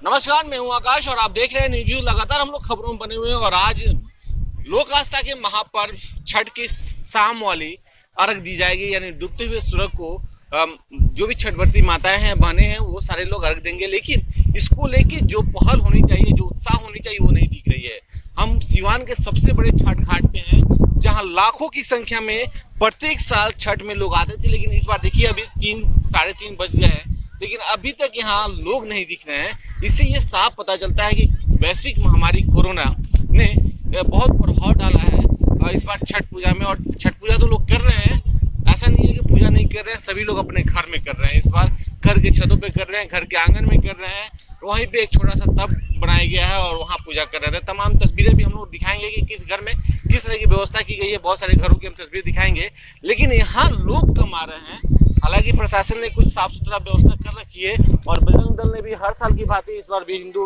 नमस्कार, मैं हूं आकाश और आप देख रहे हैं न्यूज़। लगातार हम लोग खबरों में बने हुए हैं और आज लोक आस्था के महापर्व छठ की शाम वाली अर्घ दी जाएगी, यानी डूबते हुए सूरज को जो भी छठवर्ती माताएं हैं, बहनें हैं, वो सारे लोग अर्घ देंगे। लेकिन इसको लेके जो पहल होनी चाहिए, जो उत्साह होनी चाहिए, वो नहीं दिख रही है। हम सिवान के सबसे बड़े छठ घाट पे हैं, जहां लाखों की संख्या में प्रत्येक साल छठ में लोग आते थे। लेकिन इस बार देखिए, अभी 3-3:30 बज गए हैं, लेकिन अभी तक यहाँ लोग नहीं दिख रहे हैं। इससे ये साफ पता चलता है कि वैश्विक महामारी कोरोना ने बहुत प्रभाव डाला है इस बार छठ पूजा में। और छठ पूजा तो लोग कर रहे हैं, ऐसा नहीं है कि पूजा नहीं कर रहे हैं, सभी लोग अपने घर में कर रहे हैं। इस बार घर के छतों पे कर रहे हैं, घर के आंगन में कर रहे हैं। वहीं पे एक छोटा सा तब बनाया गया है और वहाँ पूजा कर रहे थे। तमाम तस्वीरें भी हम लोग दिखाएंगे कि किस घर में किस तरह की व्यवस्था की गई है। बहुत सारे घरों की हम तस्वीर दिखाएंगे, लेकिन यहाँ लोग कम आ रहे हैं। हालांकि प्रशासन ने कुछ साफ सुथरा व्यवस्था कर रखी है और बजरंग दल ने भी हर साल की भांति इस बार भी हिंदू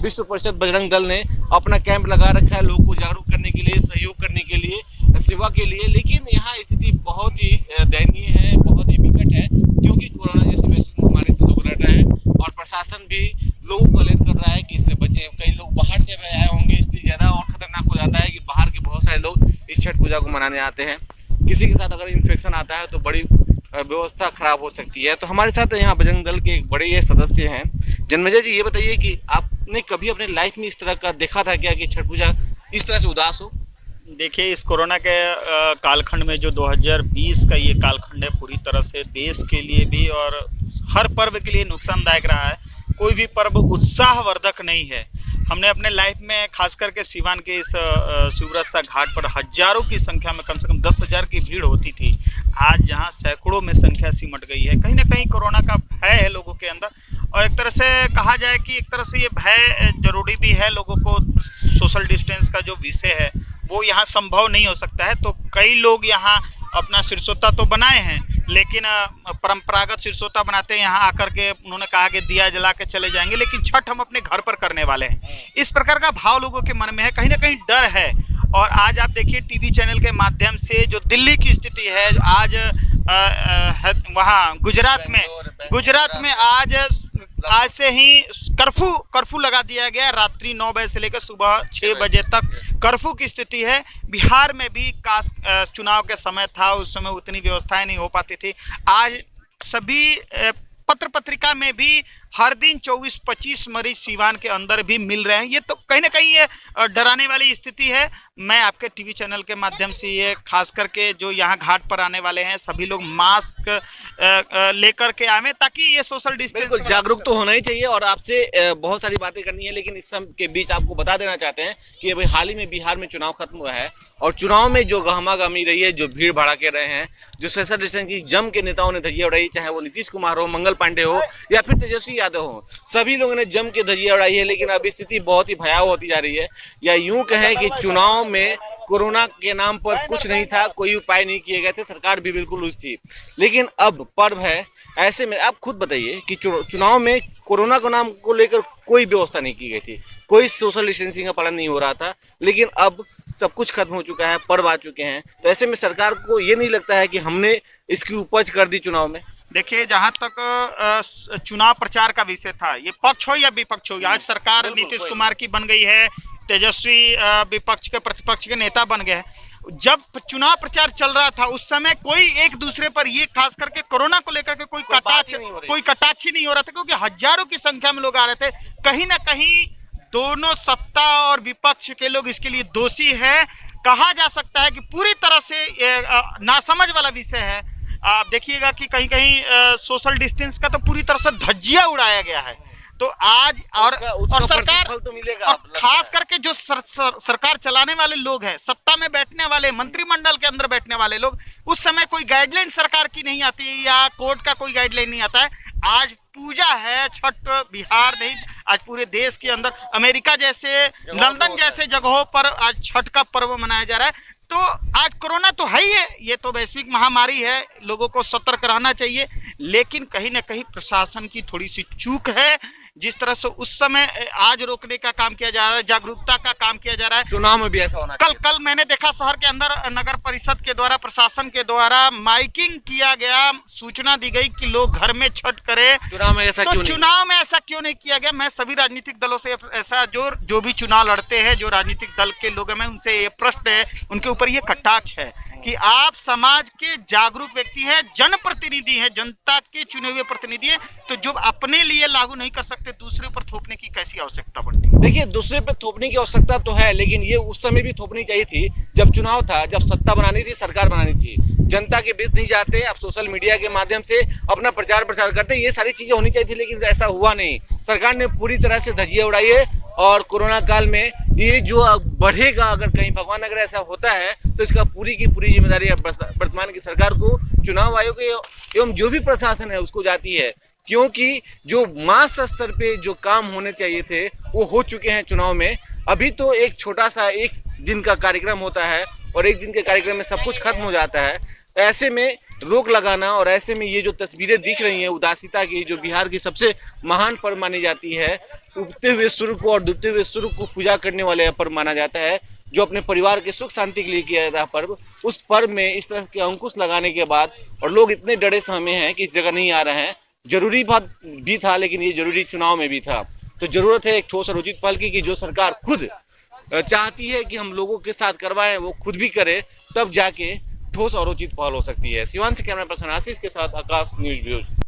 विश्व परिषद बजरंग दल ने अपना कैंप लगा रखा है, लोगों को जागरूक करने के लिए, सहयोग करने के लिए, सेवा के लिए। लेकिन यहाँ स्थिति बहुत ही दयनीय है, बहुत ही विकट है, क्योंकि कोरोना जैसी वैश्विक महामारी से लोग लड़ रहे हैं और प्रशासन भी लोगों को अलर्ट कर रहा है कि इससे बचें। कई लोग बाहर से आए होंगे, इसलिए ज़्यादा और खतरनाक हो जाता है कि बाहर के बहुत सारे लोग इस छठ पूजा को मनाने आते हैं। किसी के साथ अगर इन्फेक्शन आता है तो बड़ी व्यवस्था खराब हो सकती है। तो हमारे साथ यहाँ बजरंग दल के एक बड़े सदस्य हैं, जन्मेजय जी। ये बताइए कि आपने कभी अपने लाइफ में इस तरह का देखा था क्या कि छठ पूजा इस तरह से उदास हो? देखिए, इस कोरोना के कालखंड में जो 2020 का ये कालखंड है, पूरी तरह से देश के लिए भी और हर पर्व के लिए नुकसानदायक रहा है। कोई भी पर्व उत्साहवर्धक नहीं है। हमने अपने लाइफ में खास करके सिवान के इस शिवरसा घाट पर हजारों की संख्या में, कम से कम 10,000 की भीड़ होती थी। आज जहां सैकड़ों में संख्या सिमट गई है, कहीं ना कहीं कोरोना का भय है लोगों के अंदर। और एक तरह से कहा जाए कि एक तरह से ये भय जरूरी भी है। लोगों को सोशल डिस्टेंस का जो विषय है वो यहाँ संभव नहीं हो सकता है। तो कई लोग यहाँ अपना सिरसोता तो बनाए हैं, लेकिन परंपरागत सिरसोता बनाते हैं। यहाँ आकर के उन्होंने कहा कि दिया जला के चले जाएंगे, लेकिन छठ हम अपने घर पर करने वाले हैं। इस प्रकार का भाव लोगों के मन में है, कहीं ना कहीं डर है। और आज आप देखिए टीवी चैनल के माध्यम से जो दिल्ली की स्थिति है, आज वहाँ गुजरात में आज से ही कर्फ्यू लगा दिया गया। रात्रि 9 बजे से लेकर सुबह 6 बजे तक कर्फ्यू की स्थिति है। बिहार में भी चुनाव के समय था, उस समय उतनी व्यवस्थाएं नहीं हो पाती थी। आज सभी पत्र पत्रिका में भी हर दिन 24-25 मरीज सिवान के अंदर भी मिल रहे हैं। ये तो कहीं ना कहीं ये डराने वाली स्थिति है। मैं आपके टीवी चैनल के माध्यम से ये खास करके जो यहाँ घाट पर आने वाले हैं, सभी लोग मास्क लेकर के आए, ताकि ये सोशल डिस्टेंस जागरूक तो होना ही चाहिए। और आपसे बहुत सारी बातें करनी है, लेकिन इस सब के बीच आपको बता देना चाहते हैं कि अभी हाल ही में बिहार में चुनाव खत्म हुआ है और चुनाव में जो गहमागहमी रही है, जो भीड़ भाड़ा के रहे हैं, जो सोशल डिस्टेंस की जम के नेताओं ने धज्जियां उड़ाई, चाहे वो नीतीश कुमार हो, मंगल पांडे हो या फिर तेजस्वी यादव हो, सभी लोगों ने जम के धज्जियां उड़ाई है। लेकिन अब स्थिति बहुत ही भयावह होती जा रही है। या यूं कहें कि चुनाव में कोरोना के नाम पर कुछ नहीं था, कोई उपाय नहीं किए गए थे, सरकार भी बिल्कुल लूज थी। लेकिन अब पर्व है, ऐसे में आप खुद बताइए कि चुनाव में कोरोना को नाम को लेकर कोई व्यवस्था नहीं की गई थी, कोई सोशल डिस्टेंसिंग का पालन नहीं हो रहा था। लेकिन अब सब कुछ खत्म हो चुका है, पर्व आ चुके हैं। तो ऐसे में सरकार को ये नहीं लगता है कि हमने इसकी उपज कर दी चुनाव में? देखिए, जहाँ तक चुनाव प्रचार का विषय था, ये पक्ष हो या विपक्ष हो, आज सरकार नीतीश कुमार की बन गई है, तेजस्वी विपक्ष के प्रतिपक्ष के नेता बन गए हैं। जब चुनाव प्रचार चल रहा था, उस समय कोई एक दूसरे पर ये खास करके कोरोना को लेकर के कोई कटाक्ष ही नहीं हो रहा था, क्योंकि हजारों की संख्या में लोग आ रहे थे। कहीं ना कहीं दोनों सत्ता और विपक्ष के लोग इसके लिए दोषी हैं। कहा जा सकता है कि पूरी तरह से नासमझ वाला विषय है। आप देखिएगा कि कहीं कहीं सोशल डिस्टेंस का तो पूरी तरह से धज्जियां उड़ाया गया है। तो आज और सरकार तो मिलेगा, और खास करके जो सरकार चलाने वाले लोग हैं, सत्ता में बैठने वाले, मंत्रिमंडल के अंदर बैठने वाले लोग, उस समय कोई गाइडलाइन सरकार की नहीं आती है या कोर्ट का कोई गाइडलाइन नहीं आता है। आज पूजा है, छठ बिहार नहीं, आज पूरे देश के अंदर अमेरिका जैसे, लंदन जैसे जगहों पर आज छठ का पर्व मनाया जा रहा है। तो आज कोरोना तो है ही है, ये तो वैश्विक महामारी है, लोगों को सतर्क रहना चाहिए। लेकिन कहीं ना कहीं प्रशासन की थोड़ी सी चूक है, जिस तरह से उस समय आज रोकने का काम किया जा रहा है, जागरूकता का काम किया जा रहा है। चुनाव में भी ऐसा होना कल मैंने देखा शहर के अंदर नगर परिषद के द्वारा, प्रशासन के द्वारा माइकिंग किया गया, सूचना दी गई कि लोग घर में छठ करें। चुनाव में ऐसा क्यों नहीं? चुनाव में ऐसा क्यों नहीं किया गया? मैं सभी राजनीतिक दलों से ऐसा जो भी चुनाव लड़ते हैं, जो राजनीतिक दल के लोग हैं, मैं उनसे ये प्रश्न है, उनके ऊपर ये कटाक्ष है कि आप समाज के जागरूक व्यक्ति हैं, जनप्रतिनिधि हैं, जनता के चुने हुए प्रतिनिधि हैं, तो जो अपने लिए लागू नहीं कर सकते, दूसरे पर थोपने की कैसी आवश्यकता पड़ती है? देखिए, दूसरे पे थोपने की आवश्यकता तो है, लेकिन ये उस समय भी थोपनी चाहिए थी जब चुनाव था, जब सत्ता बनानी थी, सरकार बनानी थी। जनता के बीच नहीं जाते, अब सोशल मीडिया के माध्यम से अपना प्रचार करते, ये सारी चीजें होनी चाहिए थी, लेकिन ऐसा हुआ नहीं। सरकार ने पूरी तरह से धज्जियां उड़ाई है और कोरोना काल में ये जो बढ़ेगा, अगर कहीं भगवान अगर ऐसा होता है तो इसका पूरी की पूरी जिम्मेदारी वर्तमान की सरकार को, चुनाव आयोग एवं जो भी प्रशासन है उसको जाती है, क्योंकि जो मास स्तर पे जो काम होने चाहिए थे वो हो चुके हैं चुनाव में। अभी तो एक छोटा सा एक दिन का कार्यक्रम होता है और एक दिन के कार्यक्रम में सब कुछ खत्म हो जाता है। ऐसे में रोक लगाना और ऐसे में ये जो तस्वीरें दिख रही हैं उदासीता की, जो बिहार की सबसे महान पर्व मानी जाती है, उगते हुए सूर्य को और डूबते हुए सूर्य को पूजा करने वाले पर्व माना जाता है, जो अपने परिवार के सुख शांति के लिए किया जाता है पर्व, उस पर्व में इस तरह के अंकुश लगाने के बाद और लोग इतने डरे सहमे हैं कि इस जगह नहीं आ रहे हैं। जरूरी बात भी था, लेकिन ये जरूरी चुनाव में भी था। तो जरूरत है एक ठोस और उचित पहल की कि जो सरकार खुद चाहती है कि हम लोगों के साथ करवाएं, वो खुद भी करे, तब जाके ठोस और उचित पहल हो सकती है। सिवान से कैमरा पर्सन आशीष के साथ आकाश, न्यूज़ ब्यूरो।